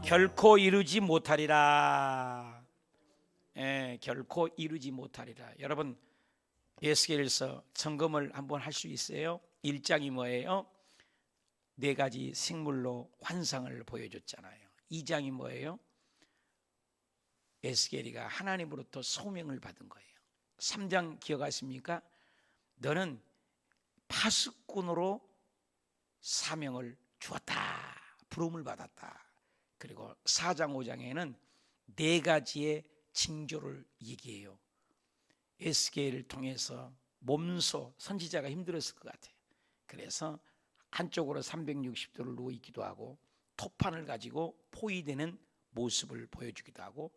결코 이루지 못하리라. 결코 이루지 못하리라. 여러분, 에스겔서 점검을 한번 할 수 있어요? 1장이 뭐예요? 4가지 생물로 환상을 보여줬잖아요. 2장이 뭐예요? 에스겔이가 하나님으로부터 소명을 받은 거예요. 3장 기억하십니까? 너는 파수꾼으로 사명을 주었다, 부름을 받았다. 그리고 4장 5장에는 4가지의 징조를 얘기해요. 에스겔을 통해서 몸소 선지자가 힘들었을 것 같아요. 그래서 한쪽으로 360도를 누워있기도 하고 토판을 가지고 포위되는 모습을 보여주기도 하고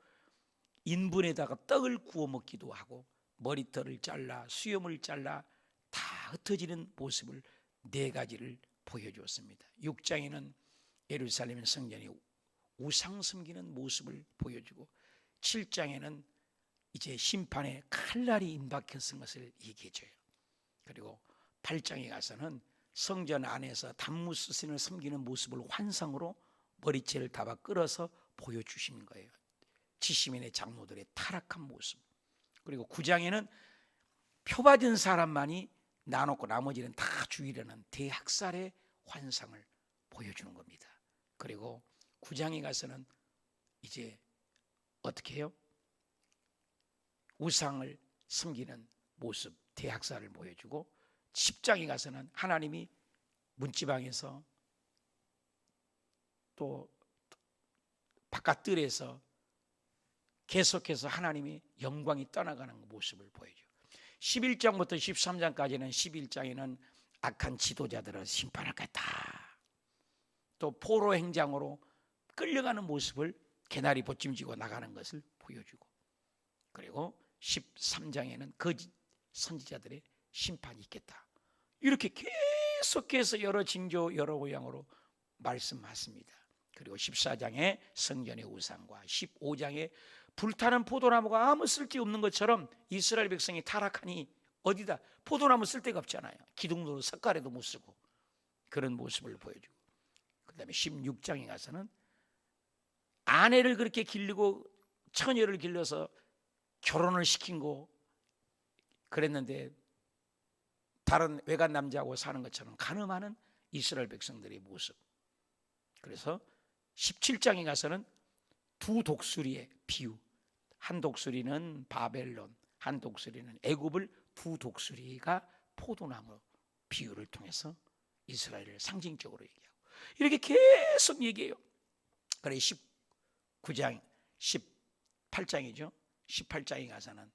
인분에다가 떡을 구워 먹기도 하고 머리털을 잘라 수염을 잘라 다 흩어지는 모습을 4가지를 보여주었습니다. 6장에는 예루살렘 성전이 우상 섬기는 모습을 보여주고 7장에는 이제 심판의 칼날이 임박했을 것을 얘기해줘요. 그리고 8장에 가서는 성전 안에서 단무스신을 섬기는 모습을 환상으로 머리채를 잡아 끌어서 보여주시는 거예요. 70인의 장로들의 타락한 모습. 그리고 9장에는 표받은 사람만이 나눠고 나머지는 다 죽이려는 대학살의 환상을 보여주는 겁니다. 그리고 9장에 가서는 이제 어떻게 해요? 우상을 섬기는 모습, 대학살을 보여주고 10장에 가서는 하나님이 문지방에서 또 바깥들에서 계속해서 하나님의 영광이 떠나가는 모습을 보여줘요. 11장부터 13장까지는 11장에는 악한 지도자들을 심판할 것이다. 또 포로 행장으로 끌려가는 모습을 개나리 보찜지고 나가는 것을 보여주고, 그리고 13장에는 거짓 선지자들의 심판이 있겠다. 이렇게 계속해서 여러 징조 여러 모양으로 말씀하십니다. 그리고 14장에 성전의 우상과 15장에 불타는 포도나무가 아무 쓸데없는 것처럼 이스라엘 백성이 타락하니 어디다 포도나무 쓸데가 없잖아요. 기둥으로 석가래도 못 쓰고 그런 모습을 보여주고, 그 다음에 16장에 가서는 아내를 그렇게 길르고 처녀를 길러서 결혼을 시킨 거 그랬는데 다른 외간 남자하고 사는 것처럼 간음하는 이스라엘 백성들의 모습. 그래서 17장에 가서는 2 독수리의 비유, 한 독수리는 바벨론, 한 독수리는 애굽을 2 독수리가 포도나무 비유를 통해서 이스라엘을 상징적으로 얘기하고 이렇게 계속 얘기해요. 그래 19장 18장이죠. 18장에 가서는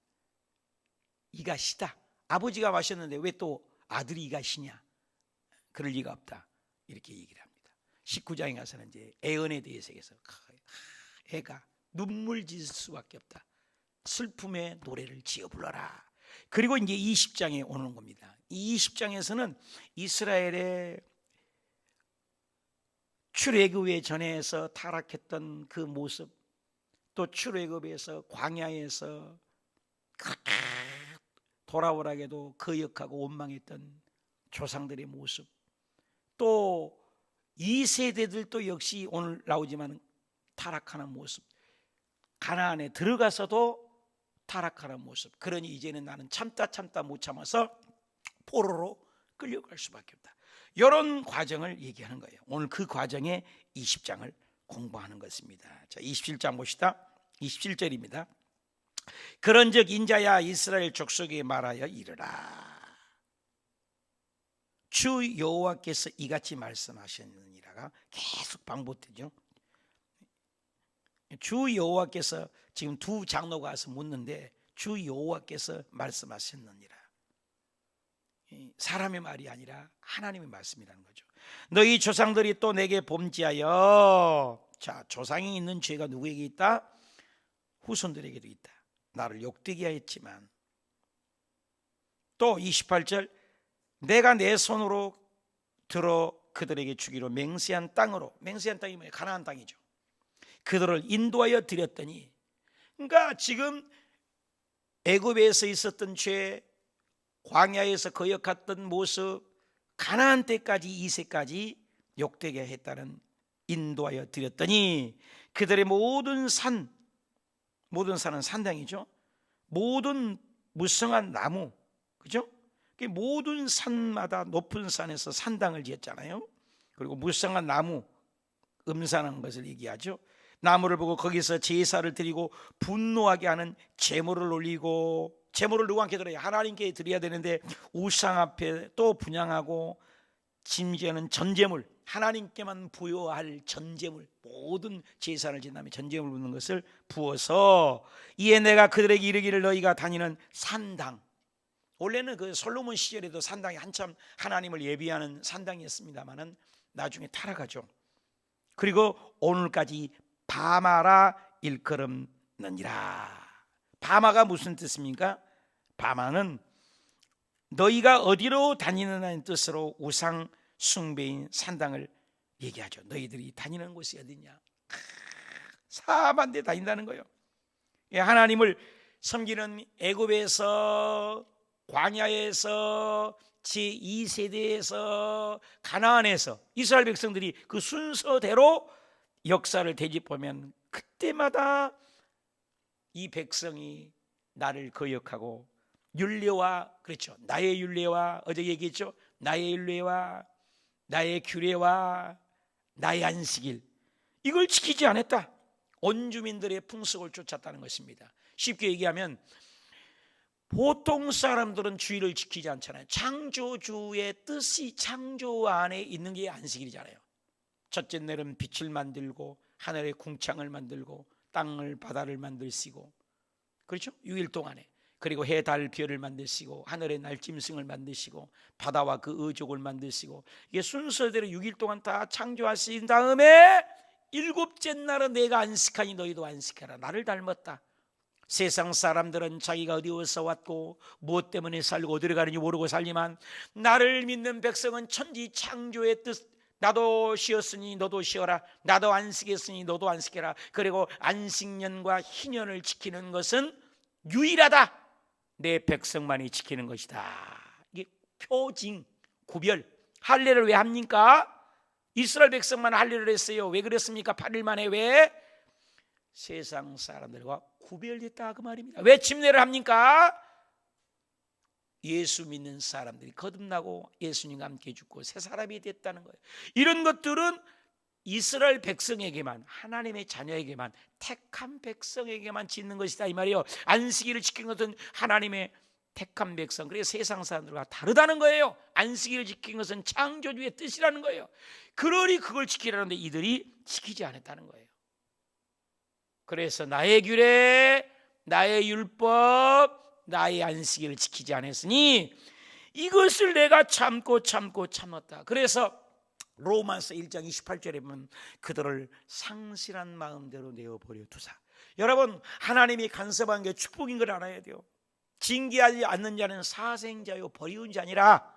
이가 시다. 아버지가 마셨는데 왜 또 아들이 이가 시냐? 그럴 리가 없다. 이렇게 얘기를 합니다. 19장에 가서는 이제 애언에 대해서 해서 애가 눈물 짓을 수밖에 없다. 슬픔의 노래를 지어 불러라. 그리고 이제 20장에 오는 겁니다. 이 20장에서는 이스라엘의 출애굽에 전에서 타락했던 그 모습, 또 출애굽에서 광야에서 돌아오라게도 거역하고 원망했던 조상들의 모습, 또 2세대들도 역시 오늘 나오지만 타락하는 모습, 가나안에 들어가서도 타락하는 모습. 그러니 이제는 나는 참다 못 참아서 포로로 끌려갈 수밖에 없다. 이런 과정을 얘기하는 거예요. 오늘 그 과정에 20장을 공부하는 것입니다. 자, 27장 봅시다. 27절입니다. 그런즉 인자야 이스라엘 족속에 말하여 이르라. 주 여호와께서 이같이 말씀하셨느니라가 계속 반복되죠. 주 여호와께서 지금 2 장로가 와서 묻는데 주 여호와께서 말씀하셨느니라. 사람의 말이 아니라 하나님의 말씀이라는 거죠. 너희 조상들이 또 내게 범죄하여, 자, 조상이 있는 죄가 누구에게 있다? 후손들에게도 있다. 나를 욕되게 하였지만, 또 28절 내가 내 손으로 들어 그들에게 주기로 맹세한 땅으로, 맹세한 땅이 뭐예요? 가나안 땅이죠. 그들을 인도하여 드렸더니, 그러니까 지금 애굽에서 있었던 죄, 광야에서 거역했던 모습, 가나안 때까지 2세까지 욕되게 했다는 인도하여 드렸더니 그들의 모든 산은 산당이죠. 모든 무성한 나무, 그죠? 모든 산마다 높은 산에서 산당을 지었잖아요. 그리고 무성한 나무, 음산한 것을 얘기하죠. 나무를 보고 거기서 제사를 드리고 분노하게 하는 제물을 올리고, 제물을 누구한테 드려요? 하나님께 드려야 되는데 우상 앞에 또 분향하고, 심지어는 전제물, 하나님께만 부여할 전제물, 모든 제사를 지은 다음에 전제물 붓는 것을 부어서, 이에 내가 그들에게 이르기를 너희가 다니는 산당, 원래는 그 솔로몬 시절에도 산당이 한참 하나님을 예비하는 산당이었습니다만은 나중에 타락하죠. 그리고 오늘까지 바마라 일컬음느니라. 바마가 무슨 뜻입니까? 바마는 너희가 어디로 다니느냐는 뜻으로 우상 숭배인 산당을 얘기하죠. 너희들이 다니는 곳이 어디냐? 사반대 다닌다는 거예요. 하나님을 섬기는 애굽에서, 광야에서, 제2세대에서, 가나안에서 이스라엘 백성들이 그 순서대로 역사를 되짚으면 그때마다 이 백성이 나를 거역하고 율례와, 그렇죠, 나의 율례와, 어제 얘기했죠, 나의 율례와 나의 규례와 나의 안식일, 이걸 지키지 않았다. 온 주민들의 풍속을 쫓았다는 것입니다. 쉽게 얘기하면 보통 사람들은 주의를 지키지 않잖아요. 창조주의 뜻이 창조 안에 있는 게 안식일이잖아요. 첫째 날은 빛을 만들고 하늘에 궁창을 만들고 땅을 바다를 만드시고, 그렇죠? 6일 동안에. 그리고 해, 달, 별을 만드시고 하늘의 날짐승을 만드시고 바다와 그 어족을 만드시고, 이게 순서대로 6일 동안 다 창조하신 다음에 일곱째 날은 내가 안식하니 너희도 안식하라. 나를 닮았다. 세상 사람들은 자기가 어디서 왔고 무엇 때문에 살고 어디로 가는지 모르고 살지만 나를 믿는 백성은 천지 창조의 뜻, 나도 쉬었으니 너도 쉬어라, 나도 안식했으니 너도 안식해라. 그리고 안식년과 희년을 지키는 것은 유일하다. 내 백성만이 지키는 것이다. 이게 표징, 구별. 할례를 왜 합니까? 이스라엘 백성만 할례를 했어요. 왜 그랬습니까? 8일 만에. 왜? 세상 사람들과 구별됐다, 그 말입니다. 왜 침례를 합니까? 예수 믿는 사람들이 거듭나고 예수님과 함께 죽고 새 사람이 됐다는 거예요. 이런 것들은 이스라엘 백성에게만, 하나님의 자녀에게만, 택한 백성에게만 짓는 것이다, 이 말이에요. 안식일을 지키는 것은 하나님의 택한 백성, 그래서 세상 사람들과 다르다는 거예요. 안식일을 지키는 것은 창조주의 뜻이라는 거예요. 그러니 그걸 지키라는데 이들이 지키지 않았다는 거예요. 그래서 나의 규례, 나의 율법, 나의 안식일을 지키지 않았으니 이것을 내가 참았다. 그래서 로마서 1장 28절에 보면 그들을 상실한 마음대로 내어버려 두사. 여러분, 하나님이 간섭한 게 축복인 걸 알아야 돼요. 징계하지 않는 자는 사생자요 버리운 자니라.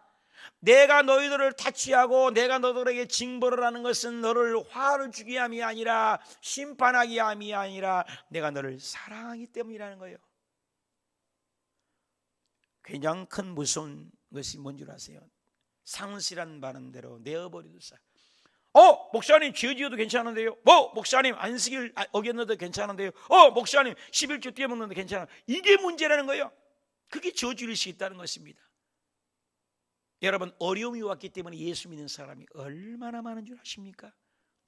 내가 너희들을 타치하고 내가 너희들에게 징벌을 하는 것은 너를 화를 주게 함이 아니라 심판하게 함이 아니라 내가 너를 사랑하기 때문이라는 거예요. 굉장히 큰 무서운 것이 뭔 줄 아세요? 상실한 바람대로 내어버리듯이. 목사님 죄 지어도 괜찮은데요. 목사님 안식일 어겼는데 괜찮은데요. 목사님 11조 뛰어먹는데 괜찮아요. 이게 문제라는 거예요. 그게 저주일 수 있다는 것입니다. 여러분, 어려움이 왔기 때문에 예수 믿는 사람이 얼마나 많은 줄 아십니까?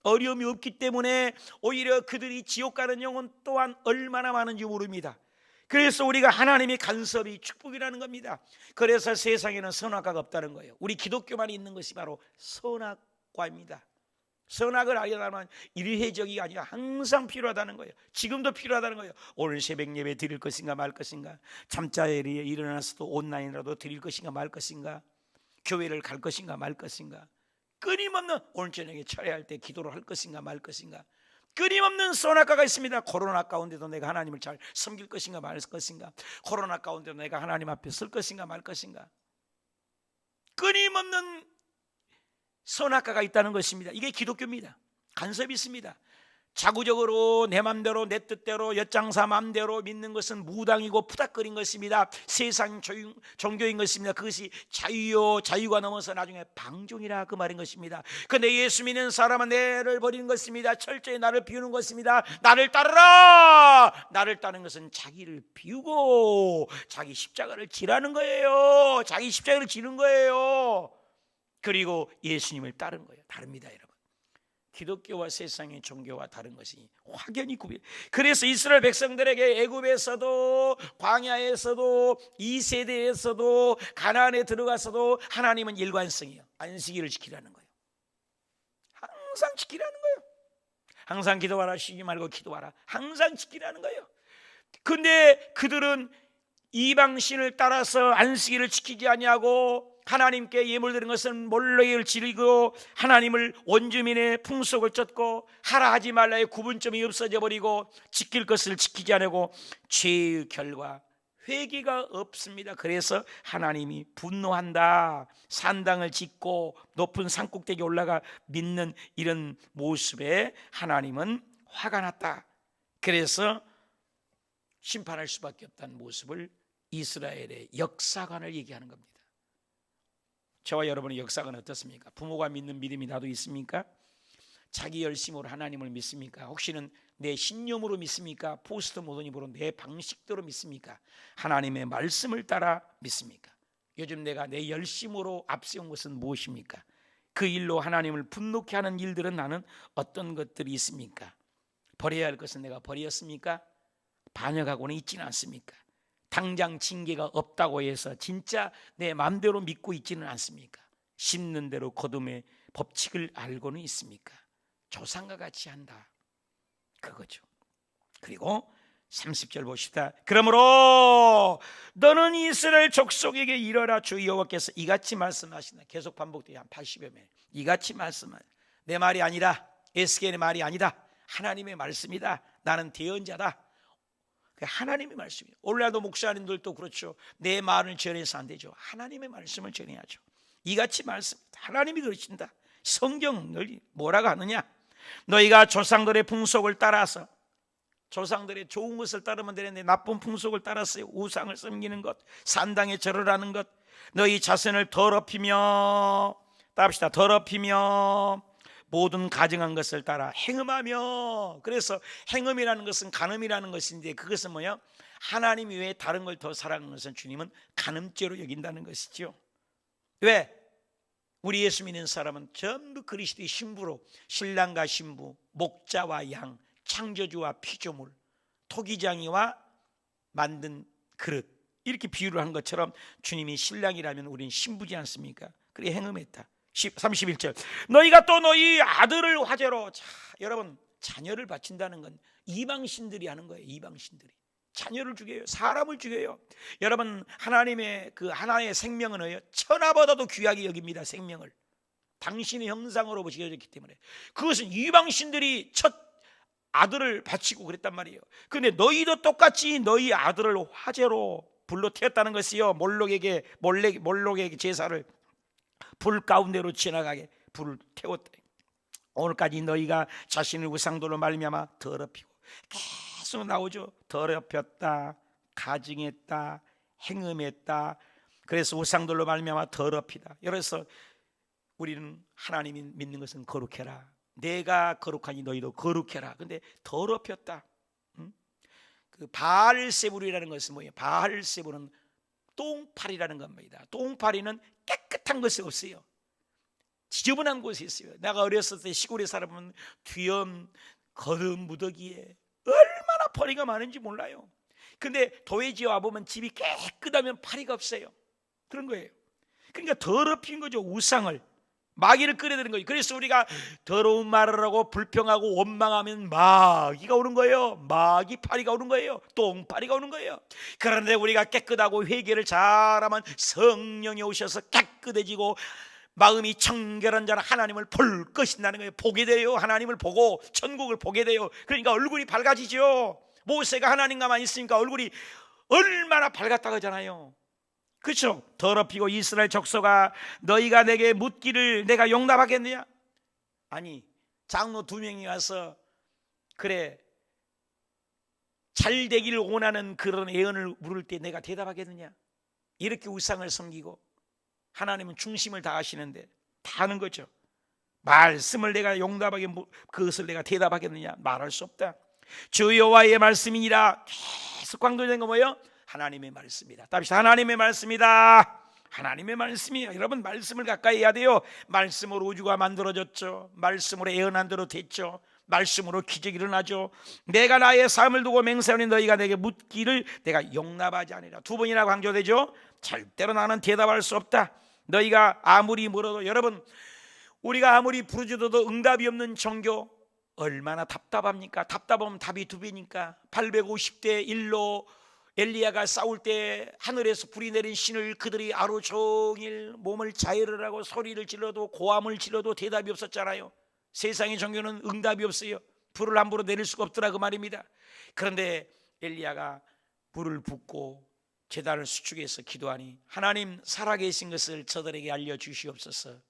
어려움이 없기 때문에 오히려 그들이 지옥 가는 영혼 또한 얼마나 많은지 모릅니다. 그래서 우리가 하나님의 간섭이 축복이라는 겁니다. 그래서 세상에는 선악과가 없다는 거예요. 우리 기독교만 있는 것이 바로 선악과입니다. 선악을 알려면 일회적이 아니라 항상 필요하다는 거예요. 지금도 필요하다는 거예요. 오늘 새벽 예배 드릴 것인가 말 것인가, 잠자리에 일어나서도 온라인이라도 드릴 것인가 말 것인가, 교회를 갈 것인가 말 것인가, 끊임없는 오늘 저녁에 철회할 때 기도를 할 것인가 말 것인가, 끊임없는 선악과가 있습니다. 코로나 가운데도 내가 하나님을 잘 섬길 것인가 말 것인가, 코로나 가운데도 내가 하나님 앞에 설 것인가 말 것인가, 끊임없는 선악과가 있다는 것입니다. 이게 기독교입니다. 간섭이 있습니다. 자구적으로 내 맘대로 내 뜻대로 엿장사 맘대로 믿는 것은 무당이고 푸닥거린 것입니다. 세상 종교인 것입니다. 그것이 자유요, 자유가 넘어서 나중에 방종이라 그 말인 것입니다. 근데 예수 믿는 사람은 내를 버리는 것입니다. 철저히 나를 비우는 것입니다. 나를 따르라. 나를 따르는 것은 자기를 비우고 자기 십자가를 지라는 거예요. 자기 십자가를 지는 거예요. 그리고 예수님을 따르는 거예요. 다릅니다, 여러분. 기독교와 세상의 종교와 다른 것이 확연히 구별. 그래서 이스라엘 백성들에게 애굽에서도 광야에서도 이 세대에서도 가나안에 들어가서도 하나님은 일관성이에요. 안식일을 지키라는 거예요. 항상 지키라는 거예요. 항상 기도하라. 쉬지 말고 기도하라. 항상 지키라는 거예요. 근데 그들은 이방신을 따라서 안식일을 지키지 아니하고 하나님께 예물 드린 것은 몰래를 지르고 하나님을 원주민의 풍속을 쫓고 하라 하지 말라의 구분점이 없어져 버리고 지킬 것을 지키지 않고 죄의 결과 회개가 없습니다. 그래서 하나님이 분노한다. 산당을 짓고 높은 산꼭대기에 올라가 믿는 이런 모습에 하나님은 화가 났다. 그래서 심판할 수밖에 없다는 모습을 이스라엘의 역사관을 얘기하는 겁니다. 저와 여러분의 역사관 어떻습니까? 부모가 믿는 믿음이 나도 있습니까? 자기 열심으로 하나님을 믿습니까? 혹시는 내 신념으로 믿습니까? 포스트 모더니즘으로 내 방식대로 믿습니까? 하나님의 말씀을 따라 믿습니까? 요즘 내가 내 열심으로 앞세운 것은 무엇입니까? 그 일로 하나님을 분노케 하는 일들은 나는 어떤 것들이 있습니까? 버려야 할 것은 내가 버렸습니까? 반역하고는 있지는 않습니까? 당장 징계가 없다고 해서 진짜 내 마음대로 믿고 있지는 않습니까? 심는 대로 거둠의 법칙을 알고는 있습니까? 조상과 같이 한다, 그거죠. 그리고 30절 보시다. 그러므로 너는 이스라엘 족속에게 이르라. 주 여호와께서 이같이 말씀하신다. 계속 반복돼요. 한 80여 번. 이같이 말씀하신다. 내 말이 아니라 에스겔의 말이 아니다. 하나님의 말씀이다. 나는 대언자다. 하나님의 말씀이에요. 오늘날도 목사님들도 그렇죠. 내 말을 전해서 안 되죠. 하나님의 말씀을 전해야죠. 이같이 말씀, 하나님이 그러신다. 성경은 늘 뭐라고 하느냐? 너희가 조상들의 풍속을 따라서, 조상들의 좋은 것을 따르면 되는데 나쁜 풍속을 따랐어요. 우상을 섬기는 것, 산당에 절을 하는 것, 너희 자신을 더럽히며, 따릅시다. 더럽히며 모든 가증한 것을 따라 행음하며. 그래서 행음이라는 것은 간음이라는 것인데, 그것은 뭐냐? 하나님 외에 다른 걸 더 사랑하는 것은 주님은 간음죄로 여긴다는 것이죠. 왜? 우리 예수 믿는 사람은 전부 그리스도의 신부로, 신랑과 신부, 목자와 양, 창조주와 피조물, 토기장이와 만든 그릇, 이렇게 비유를 한 것처럼 주님이 신랑이라면 우리는 신부지 않습니까? 그래 행음했다. 31절. 너희가 또 너희 아들을 화제로. 자, 여러분, 자녀를 바친다는 건 이방신들이 하는 거예요. 이방신들이 자녀를 죽여요. 사람을 죽여요. 여러분, 하나님의 그 하나의 생명은 천하보다도 귀하게 여깁니다. 생명을 당신의 형상으로 지어졌기 때문에. 그것은 이방신들이 첫 아들을 바치고 그랬단 말이에요. 그런데 너희도 똑같이 너희 아들을 화제로 불로 태웠다는 것이요. 몰록에게 제사를 불 가운데로 지나가게 불을 태웠다. 오늘까지 너희가 자신의 우상들로 말미암아 더럽히고, 계속 나오죠. 더럽혔다, 가증했다, 행음했다. 그래서 우상들로 말미암아 더럽히다. 그래서 우리는 하나님이 믿는 것은 거룩해라. 내가 거룩하니 너희도 거룩해라. 근데 더럽혔다. 그 바알세불이라는 것은 뭐예요? 바알세불은 똥파리라는 겁니다. 똥파리는 깨끗한 것이 없어요. 지저분한 곳이 있어요. 내가 어렸을 때 시골에 살아보면 뒤엄 거름 무더기에 얼마나 파리가 많은지 몰라요. 근데 도회지에 와보면 집이 깨끗하면 파리가 없어요. 그런 거예요. 그러니까 더럽힌 거죠. 우상을, 마귀를 끌어들인 거예요. 그래서 우리가 더러운 말을 하고 불평하고 원망하면 마귀가 오는 거예요. 마귀 파리가 오는 거예요. 똥파리가 오는 거예요. 그런데 우리가 깨끗하고 회개를 잘하면 성령이 오셔서 깨끗해지고 마음이 청결한 자는 하나님을 볼 것이라는 거예요. 보게 돼요. 하나님을 보고 천국을 보게 돼요. 그러니까 얼굴이 밝아지죠. 모세가 하나님과만 있으니까 얼굴이 얼마나 밝았다고 하잖아요. 그렇죠? 더럽히고 이스라엘 족속아, 너희가 내게 묻기를 내가 용납하겠느냐? 아니, 장로 2명이 와서 그래, 잘 되기를 원하는 그런 애언을 물을 때 내가 대답하겠느냐? 이렇게 우상을 섬기고 하나님은 중심을 다하시는데 다 하는 거죠. 말씀을 내가 용납하게 그것을 내가 대답하겠느냐? 말할 수 없다. 주 여호와의 말씀이니라. 계속 강조된 거 뭐예요? 하나님의 말씀이다. 답시다. 하나님의 말씀이다. 하나님의 말씀이에요. 여러분, 말씀을 가까이 해야 돼요. 말씀으로 우주가 만들어졌죠. 말씀으로 애언한 대로 됐죠. 말씀으로 기적이 일어나죠. 내가 나의 삶을 두고 맹세하니 너희가 내게 묻기를 내가 용납하지 아니라. 두 번이나 강조되죠. 절대로 나는 대답할 수 없다. 너희가 아무리 물어도, 여러분, 우리가 아무리 부르짖어도 응답이 없는 종교 얼마나 답답합니까? 답답하면 답이 두 배니까. 850대 1로 엘리야가 싸울 때 하늘에서 불이 내린 신을 그들이 하루 종일 몸을 자해를 하고 소리를 질러도 고함을 질러도 대답이 없었잖아요. 세상의 종교는 응답이 없어요. 불을 함부로 내릴 수가 없더라 그 말입니다. 그런데 엘리야가 불을 붓고 제단을 수축해서 기도하니 하나님, 살아계신 것을 저들에게 알려주시옵소서.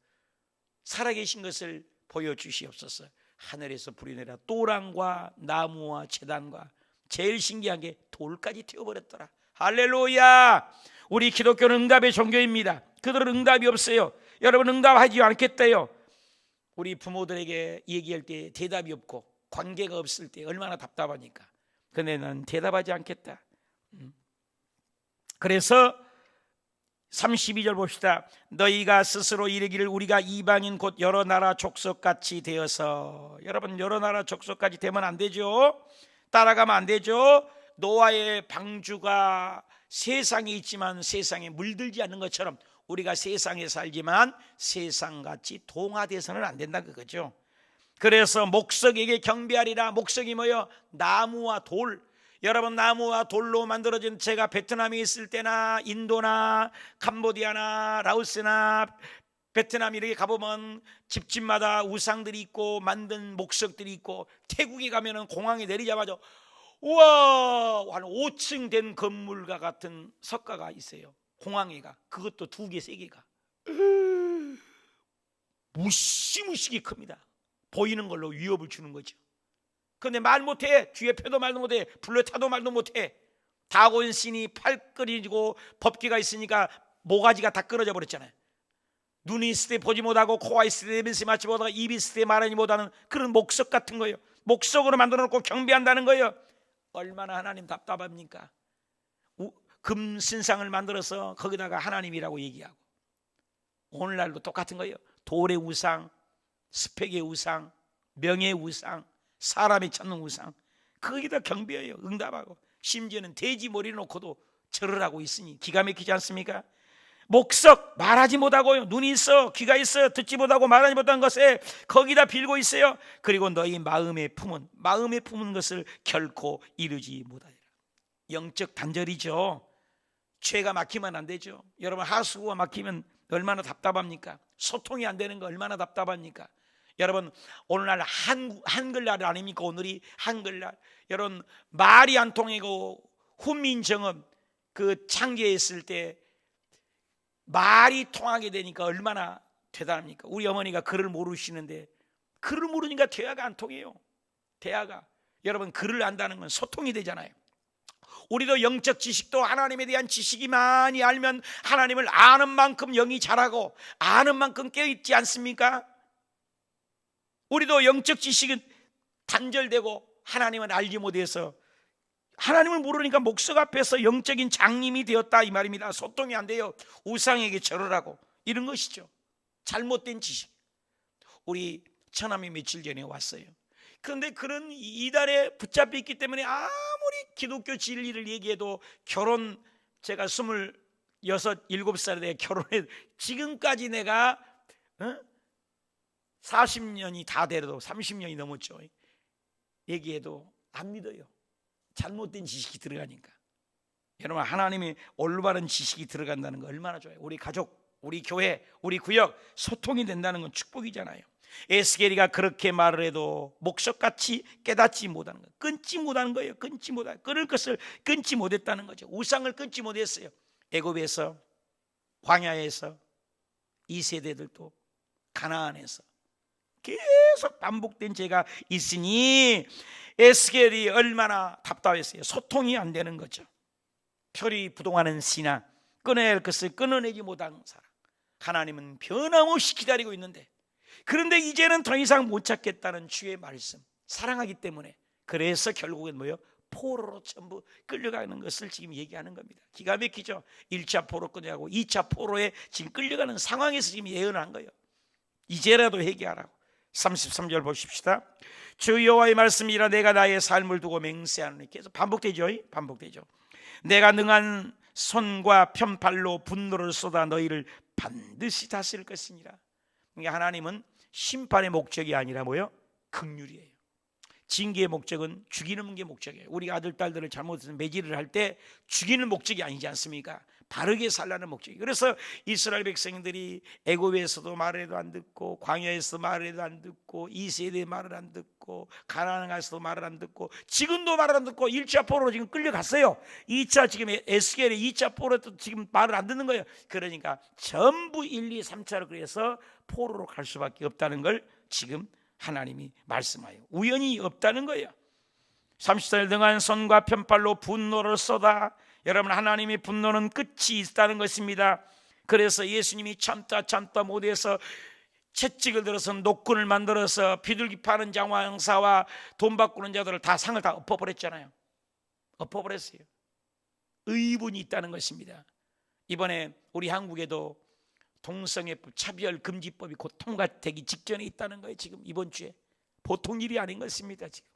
살아계신 것을 보여주시옵소서. 하늘에서 불이 내려 또랑과 나무와 제단과 제일 신기한 게 돌까지 태워버렸더라. 할렐루야. 우리 기독교는 응답의 종교입니다. 그들은 응답이 없어요. 여러분, 응답하지 않겠대요. 우리 부모들에게 얘기할 때 대답이 없고 관계가 없을 때 얼마나 답답하니까. 근데 난 대답하지 않겠다. 그래서 32절 봅시다. 너희가 스스로 이르기를 우리가 이방인 곧 여러 나라 족속같이 되어서. 여러분, 여러 나라 족속까지 되면 안 되죠. 따라가면 안 되죠. 노아의 방주가 세상에 있지만 세상에 물들지 않는 것처럼 우리가 세상에 살지만 세상같이 동화돼서는 안 된다 그거죠. 그래서 목석에게 경배하리라. 목석이 뭐예요? 나무와 돌. 여러분, 나무와 돌로 만들어진, 제가 베트남에 있을 때나 인도나 캄보디아나 라오스나 베트남 이렇게 가보면 집집마다 우상들이 있고 만든 목석들이 있고, 태국에 가면은 공항에 내리자마자 우와, 한 5층 된 건물과 같은 석가가 있어요. 공항에가. 그것도 2개 3개가 무시무시하게 큽니다. 보이는 걸로 위협을 주는 거죠. 그런데 말 못해. 뒤에 패도 말도 못해. 불러 타도 말도 못해. 다곤신이 팔 끓이고 법기가 있으니까 모가지가 다 끊어져 버렸잖아요. 눈이 있을 때 보지 못하고, 코가 있을 때 냄새 맡지 못하고, 입이 있을 때 말하지 못하는 그런 목석 같은 거예요. 목석으로 만들어 놓고 경배한다는 거예요. 얼마나 하나님 답답합니까? 금 신상을 만들어서 거기다가 하나님이라고 얘기하고. 오늘날도 똑같은 거예요. 돌의 우상, 스펙의 우상, 명예의 우상, 사람이 찾는 우상, 거기다 경배해요. 응답하고. 심지어는 돼지 머리 놓고도 절을 하고 있으니 기가 막히지 않습니까? 목석, 말하지 못하고요. 눈이 있어, 귀가 있어, 듣지 못하고 말하지 못한 것에 거기다 빌고 있어요. 그리고 너희 마음에 품은 것을 결코 이루지 못하리라. 영적 단절이죠. 죄가 막히면 안 되죠. 여러분, 하수구가 막히면 얼마나 답답합니까? 소통이 안 되는 거 얼마나 답답합니까? 여러분, 오늘날 한글날 아닙니까? 오늘이 한글날. 여러분, 말이 안 통하고 훈민정음 그 창제했을 때 말이 통하게 되니까 얼마나 대단합니까? 우리 어머니가 글을 모르시는데, 글을 모르니까 대화가 안 통해요. 대화가. 여러분, 글을 안다는 건 소통이 되잖아요. 우리도 영적 지식도 하나님에 대한 지식이 많이 알면 하나님을 아는 만큼 영이 자라고 아는 만큼 깨어있지 않습니까? 우리도 영적 지식은 단절되고 하나님은 알지 못해서, 하나님을 모르니까 목석 앞에서 영적인 장님이 되었다 이 말입니다. 소통이 안 돼요. 우상에게 절을 하고 이런 것이죠. 잘못된 지식. 우리 처남이 며칠 전에 왔어요. 그런데 그런 이달에 붙잡혀 있기 때문에 아무리 기독교 진리를 얘기해도, 결혼, 제가 26, 7살에 내가 결혼해 지금까지 내가 40년이 다 돼도 30년이 넘었죠. 얘기해도 안 믿어요. 잘못된 지식이 들어가니까. 여러분, 하나님의 올바른 지식이 들어간다는 거 얼마나 좋아요. 우리 가족, 우리 교회, 우리 구역 소통이 된다는 건 축복이잖아요. 에스겔이가 그렇게 말을 해도 목석같이 깨닫지 못하는 거예요. 끊지 못하는 거예요. 끊을 것을 끊지 못했다는 거죠. 우상을 끊지 못했어요. 애굽에서, 광야에서, 이 세대들도 가나안에서 계속 반복된 죄가 있으니 에스겔이 얼마나 답답했어요. 소통이 안 되는 거죠. 표리 부동하는 신앙, 끊어야 할 것을 끊어내지 못한 사람. 하나님은 변함없이 기다리고 있는데, 그런데 이제는 더 이상 못 찾겠다는 주의 말씀, 사랑하기 때문에, 그래서 결국엔 뭐예요? 포로로 전부 끌려가는 것을 지금 얘기하는 겁니다. 기가 막히죠. 1차 포로 끌려가고 2차 포로에 지금 끌려가는 상황에서 지금 예언한 거예요. 이제라도 회개하라고. 33절 보십시다. 주 여호와의 말씀이라 내가 나의 삶을 두고 맹세하노니. 계속 반복되죠. 반복되죠. 내가 능한 손과 편팔로 분노를 쏟아 너희를 반드시 다스릴 것이니라. 그러니까 하나님은 심판의 목적이 아니라 뭐요? 긍휼이에요. 징계의 목적은 죽이는 게 목적이에요. 우리 아들 딸들을 잘못해서 매질을 할 때 죽이는 목적이 아니지 않습니까? 바르게 살라는 목적이에요. 그래서 이스라엘 백성들이 애굽에서도 말해도 안 듣고, 광야에서 말해도 안 듣고, 이 세대의 말을 안 듣고, 가나안 가서도 말을 안 듣고, 지금도 말을 안 듣고 1차 포로로 지금 끌려갔어요. 2차 지금 에스겔의 2차 포로도 지금 말을 안 듣는 거예요. 그러니까 전부 1, 2, 3차로 그래서 포로로 갈 수밖에 없다는 걸 지금 하나님이 말씀하여 우연히 없다는 거예요. 30살 능한 손과 편팔로 분노를 쏟아. 여러분, 하나님의 분노는 끝이 있다는 것입니다. 그래서 예수님이 참다 못해서 채찍을 들어서 노끈을 만들어서 비둘기 파는 장왕사와 돈 바꾸는 자들을 다 상을 다 엎어버렸잖아요. 엎어버렸어요. 의분이 있다는 것입니다. 이번에 우리 한국에도 동성애법 차별금지법이 곧 통과되기 직전에 있다는 거예요. 지금 이번 주에. 보통 일이 아닌 것입니다. 지금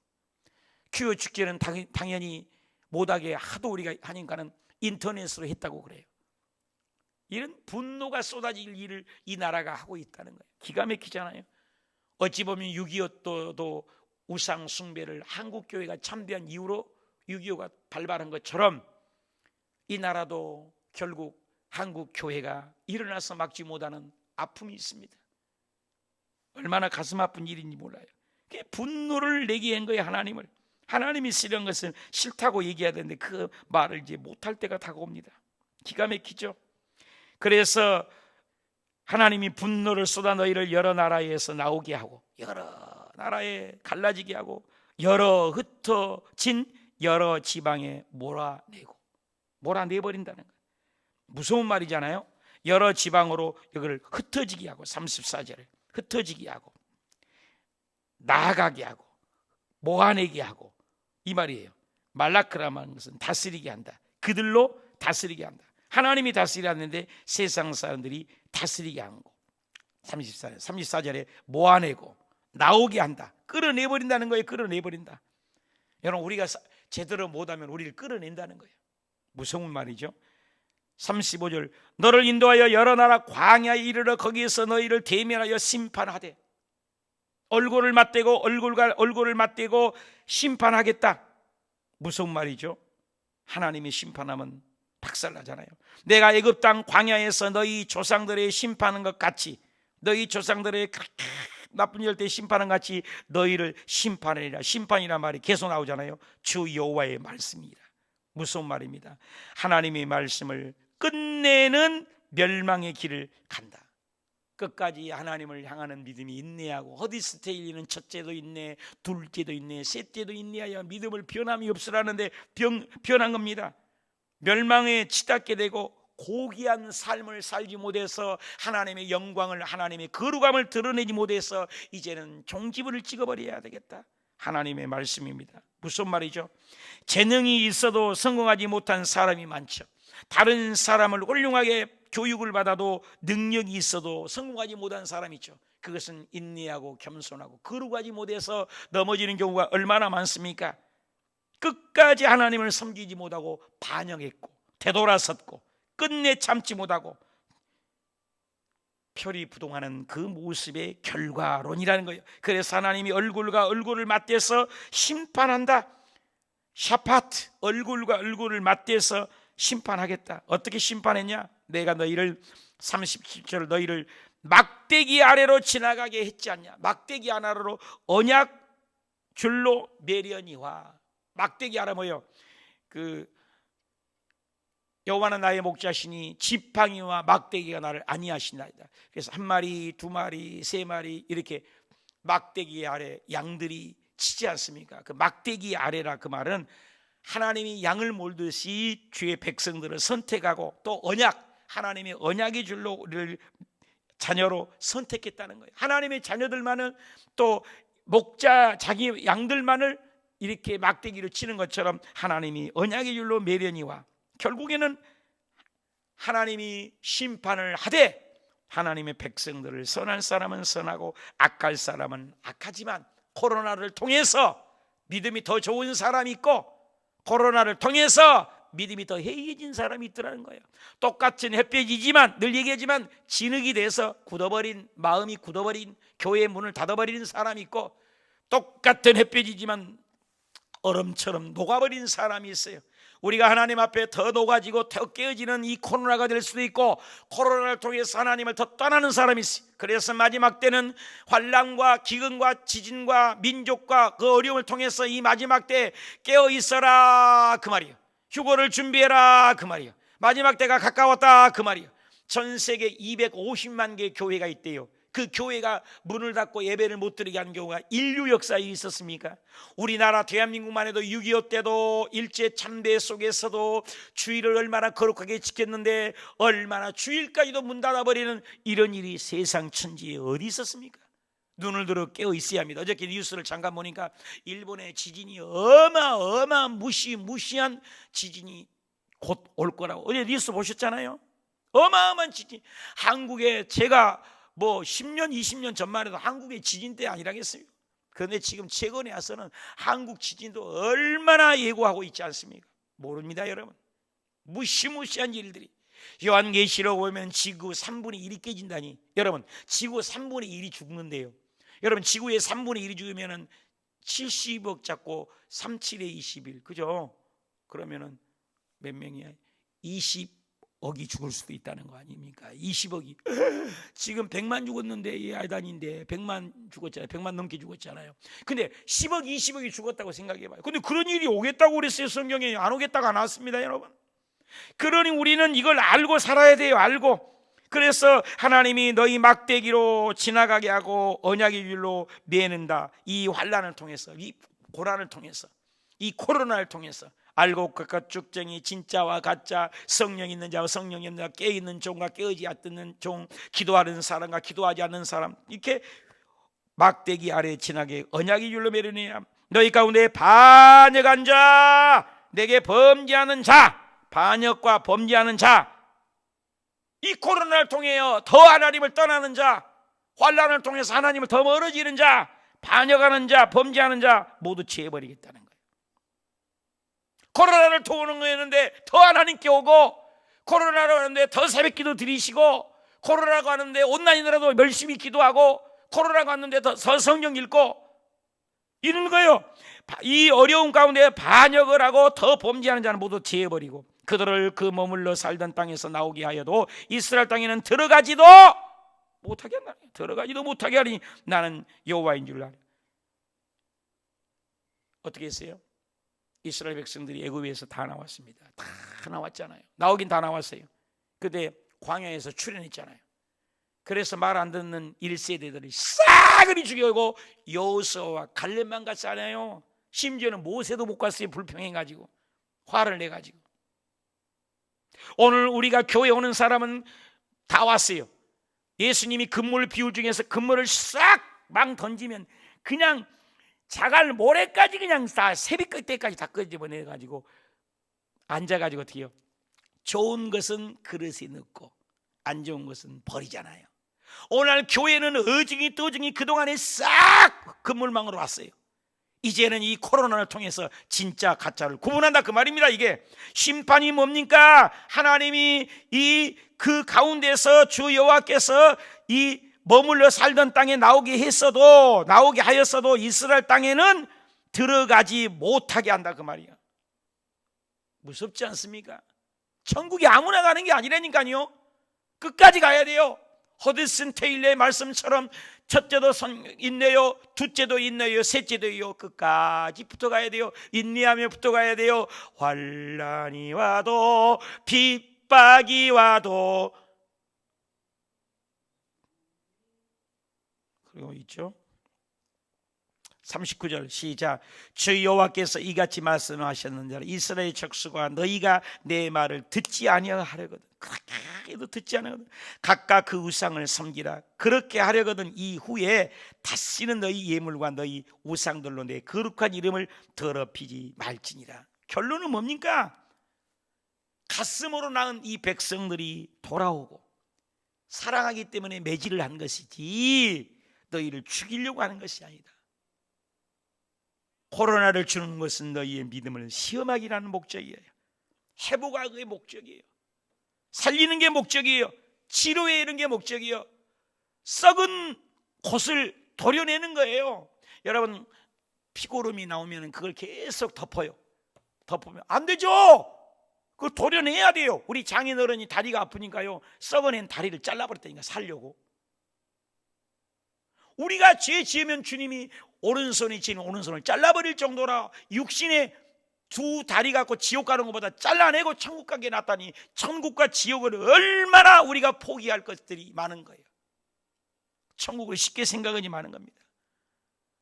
퀴어 축제는 당연히 못하게 하도 우리가 하니까는 인터넷으로 했다고 그래요. 이런 분노가 쏟아질 일을 이 나라가 하고 있다는 거예요. 기가 막히잖아요. 어찌 보면 6.25도 우상 숭배를 한국교회가 참배한 이후로 6.25가 발발한 것처럼 이 나라도 결국 한국교회가 일어나서 막지 못하는 아픔이 있습니다. 얼마나 가슴 아픈 일인지 몰라요. 분노를 내게 한 거예요. 하나님이 싫은 것은 싫다고 얘기해야 되는데 그 말을 이제 못할 때가 다가옵니다. 기가 막히죠. 그래서 하나님이 분노를 쏟아 너희를 여러 나라에서 나오게 하고, 여러 나라에 갈라지게 하고, 여러 흩어진 여러 지방에 몰아내버린다는 거예요. 무서운 말이잖아요. 여러 지방으로 여기를 흩어지게 하고, 34절에 흩어지게 하고, 나아가게 하고, 모아내게 하고, 이 말이에요. 말라크라는 것은 다스리게 한다. 그들로 다스리게 한다. 하나님이 다스리게 하는데 세상 사람들이 다스리게 하는 거. 34절에 모아내고 나오게 한다. 끌어내버린다는 거예요. 끌어내버린다. 여러분, 우리가 제대로 못하면 우리를 끌어낸다는 거예요. 무서운 말이죠. 35절 너를 인도하여 여러 나라 광야에 이르러 거기에서 너희를 대면하여 심판하되. 얼굴을 맞대고 얼굴과 얼굴을 맞대고 심판하겠다. 무서운 말이죠. 하나님이 심판하면 박살나잖아요. 내가 애굽 땅 광야에서 너희 조상들의 심판한 것 같이, 너희 조상들의 나쁜 일 때 심판한 것 같이 너희를 심판하리라. 심판이란 말이 계속 나오잖아요. 주 여호와의 말씀이라. 무서운 말입니다. 하나님의 말씀을 끝내는 멸망의 길을 간다. 끝까지 하나님을 향하는 믿음이 인내하고, 허디스테일리는 첫째도 인내, 둘째도 인내, 셋째도 인내하여 믿음을 변함이 없으라는데 변한 겁니다. 멸망에 치닫게 되고 고귀한 삶을 살지 못해서 하나님의 영광을, 하나님의 거룩함을 드러내지 못해서 이제는 종지부를 찍어버려야 되겠다. 하나님의 말씀입니다. 무슨 말이죠? 재능이 있어도 성공하지 못한 사람이 많죠. 다른 사람을 훌륭하게 교육을 받아도 능력이 있어도 성공하지 못한 사람이 있죠. 그것은 인내하고 겸손하고 거룩하지 못해서 넘어지는 경우가 얼마나 많습니까? 끝까지 하나님을 섬기지 못하고 반역했고 되돌아섰고 끝내 참지 못하고 표리 부동하는 그 모습의 결과론이라는 거예요. 그래서 하나님이 얼굴과 얼굴을 맞대서 심판한다. 샤파트, 얼굴과 얼굴을 맞대서 심판하겠다. 어떻게 심판했냐? 내가 너희를 37절 너희를 막대기 아래로 지나가게 했지 않냐. 막대기 아래로 언약 줄로 매려니와. 막대기 아래 뭐요? 여호와는 나의 목자시니 지팡이와 막대기가 나를 안위하시나이다. 그래서 한 마리, 두 마리, 세 마리 이렇게 막대기 아래 양들이 치지 않습니까? 그 막대기 아래라 그 말은 하나님이 양을 몰듯이 주의 백성들을 선택하고 또 언약, 하나님의 언약의 줄로 우리를 자녀로 선택했다는 거예요. 하나님의 자녀들만은 또 목자 자기 양들만을 이렇게 막대기로 치는 것처럼 하나님이 언약의 줄로 매려니와 결국에는 하나님이 심판을 하되 하나님의 백성들을 선할 사람은 선하고 악할 사람은 악하지만 코로나를 통해서 믿음이 더 좋은 사람이 있고 코로나를 통해서 믿음이 더 해이해진 사람이 있더라는 거예요. 똑같은 햇볕이지만 늘 얘기하지만 진흙이 돼서 굳어버린, 마음이 굳어버린, 교회의 문을 닫아버리는 사람이 있고 똑같은 햇볕이지만 얼음처럼 녹아버린 사람이 있어요. 우리가 하나님 앞에 더 녹아지고 더 깨어지는 이 코로나가 될 수도 있고 코로나를 통해서 하나님을 더 떠나는 사람이 있어요. 그래서 마지막 때는 환난과 기근과 지진과 민족과 그 어려움을 통해서 이 마지막 때 깨어 있어라 그 말이에요. 휴거를 준비해라 그 말이에요. 마지막 때가 가까웠다 그 말이에요. 전 세계 250만 개의 교회가 있대요. 그 교회가 문을 닫고 예배를 못 드리게 하는 경우가 인류 역사에 있었습니까? 우리나라 대한민국만 해도 6.25 때도 일제 참배 속에서도 주일을 얼마나 거룩하게 지켰는데 얼마나 주일까지도 문 닫아버리는 이런 일이 세상 천지에 어디 있었습니까? 눈을 들어 깨어 있어야 합니다. 어저께 뉴스를 잠깐 보니까 일본의 지진이 무시한 지진이 곧 올 거라고 어제 뉴스 보셨잖아요. 어마어마한 지진. 한국에 제가 10년 20년 전만 해도 한국의 지진 때 아니라겠어요. 그런데 지금 최근에 와서는 한국 지진도 얼마나 예고하고 있지 않습니까? 모릅니다 여러분. 무시무시한 일들이. 요한계시록 보면 지구 3분의 1이 깨진다니. 여러분 지구 3분의 1이 죽는데요. 여러분 지구의 3분의 1이 죽으면 70억 잡고 37에 21 그죠? 그러면은 몇 명이야? 20억이 죽을 수도 있다는 거 아닙니까? 20억이 지금 100만 죽었는데 이 아이단인데 100만 죽었잖아요. 100만 넘게 죽었잖아요. 근데 10억 20억이 죽었다고 생각해봐요. 근데 그런 일이 오겠다고 그랬어요. 성경에 안 오겠다가 나왔습니다 여러분. 그러니 우리는 이걸 알고 살아야 돼요. 알고. 그래서 하나님이 너희 막대기로 지나가게 하고 언약의 줄로 매는다. 이 환난을 통해서, 이 고난을 통해서, 이 코로나를 통해서 알고 그까 쭉쟁이 진짜와 가짜, 성령 있는 자와 성령 없는 자, 깨어있는 종과 깨어지 않는 종, 기도하는 사람과 기도하지 않는 사람, 이렇게 막대기 아래 지나게 언약의 줄로 매르느냐. 너희 가운데 반역한 자, 내게 범죄하는 자, 반역과 범죄하는 자, 이 코로나를 통해요 더 하나님을 떠나는 자, 환난을 통해서 하나님을 더 멀어지는 자, 반역하는 자, 범죄하는 자 모두 제해버리겠다는 거예요. 코로나를 도우는 거였는데 더 하나님께 오고, 코로나로 하는데 더 새벽기도 드리시고, 코로나가 하는데 온라인이라도 열심히 기도하고, 코로나가 왔는데 더 성경 읽고 이런 거예요. 이 어려운 가운데 반역을 하고 더 범죄하는 자는 모두 제해버리고 그들을 그 머물러 살던 땅에서 나오게 하여도 이스라엘 땅에는 들어가지도 못하게 한다. 들어가지도 못하게 하니 나는 여호와인 줄 알아. 어떻게 했어요? 이스라엘 백성들이 애굽에서 다 나왔습니다. 다 나왔잖아요. 나오긴 다 나왔어요. 근데 광야에서 출현했잖아요. 그래서 말 안 듣는 1세대들이 싸그리 죽여고 여호수아와 갈렙만 갔잖아요. 심지어는 모세도 못 갔어요. 불평해가지고 화를 내가지고. 오늘 우리가 교회 오는 사람은 다 왔어요. 예수님이 금물 비유 중에서 금물을 싹 망 던지면 그냥 자갈 모래까지 그냥 다 새벽 때까지 다 끄집어내가지고 앉아가지고 어떻게 해요? 좋은 것은 그릇에 넣고 안 좋은 것은 버리잖아요. 오늘 교회는 어중이 떠중이 그동안에 싹 금물망으로 왔어요. 이제는 이 코로나를 통해서 진짜 가짜를 구분한다 그 말입니다. 이게 심판이 뭡니까? 하나님이 이 그 가운데서 주 여호와께서 이 머물러 살던 땅에 나오게 하였어도 이스라엘 땅에는 들어가지 못하게 한다 그 말이야. 무섭지 않습니까? 천국이 아무나 가는 게 아니라니까요. 끝까지 가야 돼요. 허드슨 테일러의 말씀처럼 첫째도 있네요, 둘째도 있네요, 셋째도 있요. 끝까지 붙어가야 돼요. 인내하며 붙어가야 돼요. 환난이 와도 핍박이 와도. 그리고 있죠, 39절 시작. 주 여호와께서 이같이 말씀하셨는지라 이스라엘 족속아 너희가 내 말을 듣지 아니하려거든 그렇게 해도 듣지 않으거든 각각 그 우상을 섬기라. 그렇게 하려거든 이후에 다시는 너희 예물과 너희 우상들로 내 거룩한 이름을 더럽히지 말지니라. 결론은 뭡니까? 가슴으로 낳은 이 백성들이 돌아오고 사랑하기 때문에 매질을 한 것이지 너희를 죽이려고 하는 것이 아니다. 코로나를 주는 것은 너희의 믿음을 시험하기라는 목적이에요. 회복하기의 목적이에요. 살리는 게 목적이에요. 치료해 이런 게 목적이에요. 썩은 곳을 도려내는 거예요. 여러분 피고름이 나오면 그걸 계속 덮어요. 덮으면 안 되죠. 그걸 도려내야 돼요. 우리 장인어른이 다리가 아프니까요 썩어낸 다리를 잘라버렸다니까 살려고. 우리가 죄 지으면 주님이 오른손이 지는 오른손을 잘라버릴 정도라 육신의 두 다리 갖고 지옥 가는 것보다 잘라내고 천국 가게 놨다니 천국과 지옥을 얼마나 우리가 포기할 것들이 많은 거예요. 천국을 쉽게 생각하지 마는 겁니다.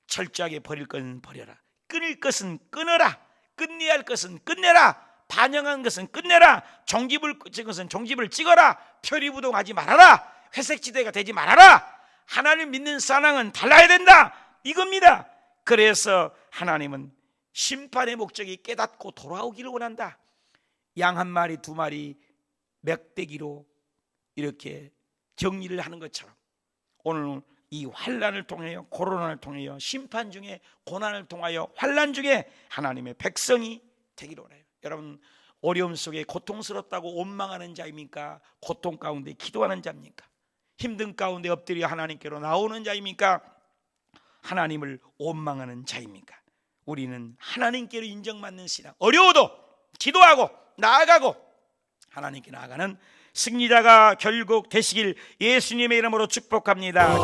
철저하게 버릴 것은 버려라. 끊을 것은 끊어라. 끝내야 할 것은 끝내라. 반영한 것은 끝내라. 종집을 찍은 것은 종집을 찍어라. 표리부동하지 말아라. 회색지대가 되지 말아라. 하나님 믿는 사랑은 달라야 된다 이겁니다. 그래서 하나님은 심판의 목적이 깨닫고 돌아오기를 원한다. 양 한 마리 두 마리 맥대기로 이렇게 정리를 하는 것처럼 오늘 이 환난을 통하여 코로나를 통하여 심판 중에 고난을 통하여 환난 중에 하나님의 백성이 되기를 원해요. 여러분 어려움 속에 고통스럽다고 원망하는 자입니까? 고통 가운데 기도하는 자입니까? 힘든 가운데 엎드려 하나님께로 나오는 자입니까? 하나님을 원망하는 자입니까? 우리는 하나님께로 인정받는 신앙, 어려워도 기도하고 나아가고 하나님께 나아가는 승리자가 결국 되시길 예수님의 이름으로 축복합니다.